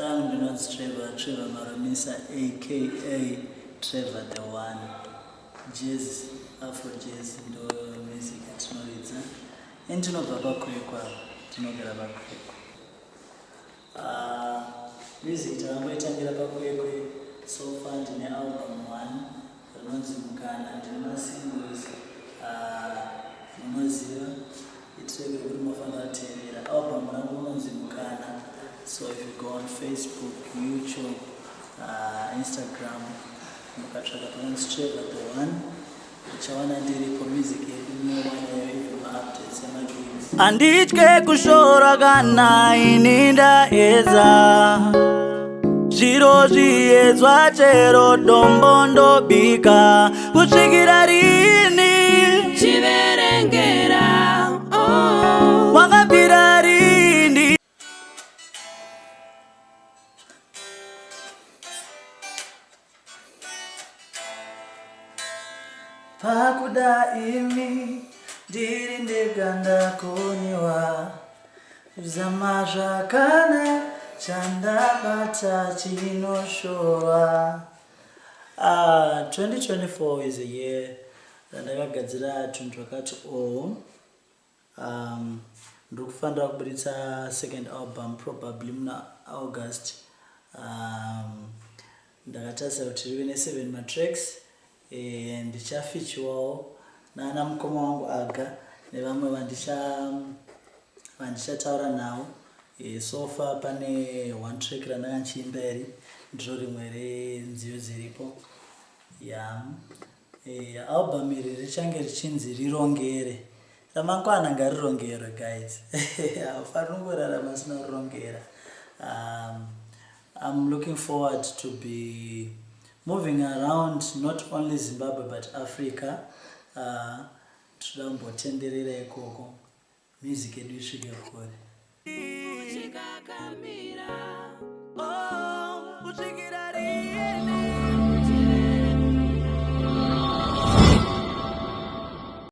Artis Traver, Traver Maramisa, aka Traver the One. Jazz, Afro jazz, ndo music atinoridza. Ndinobva pakwekwa, tinogara pakwekwa. Music takamboitangira pakwekwe, so far ndine album 1 rinonzi Mukana, ndine masingles munoziva itirege kuti munofanira kuteerera. Album rangu rinonzi Mukana. So if you go on Facebook, YouTube, Instagram, mukatsvaka Artis Traver the One, uchaona ndiripo music yedu updates yamagigs. Anditye kushora kana ini ndaedza, zviro zviedzwa chero dombo ndobika, kusvikira rini chiverengera wakabvira rini. Pakuda imi ndiri ndega ndakoniwa, zama zvakana chandabata chinoshowa. 2024 is a year randakagadzira tunhu twakati ndikufanira kuburitsa second album probably muna August. Ndakatarisa kuti rive ne7 matracks. Ndichafichwawo nana mukoma wangu Aga nevamwe vandishataura navo. So far pane 1 track randakanchiimba iri ndiro rimwe renziyo dziripo. Album iri richange richinzi rirongere. Ramangwana ngarirongere guys. Hafaniri kungorarama asina kurongera. I'm looking forward to be moving around not only Zimbabwe but Africa. Toda kumbotenderera ikoko music yedu isvike kure.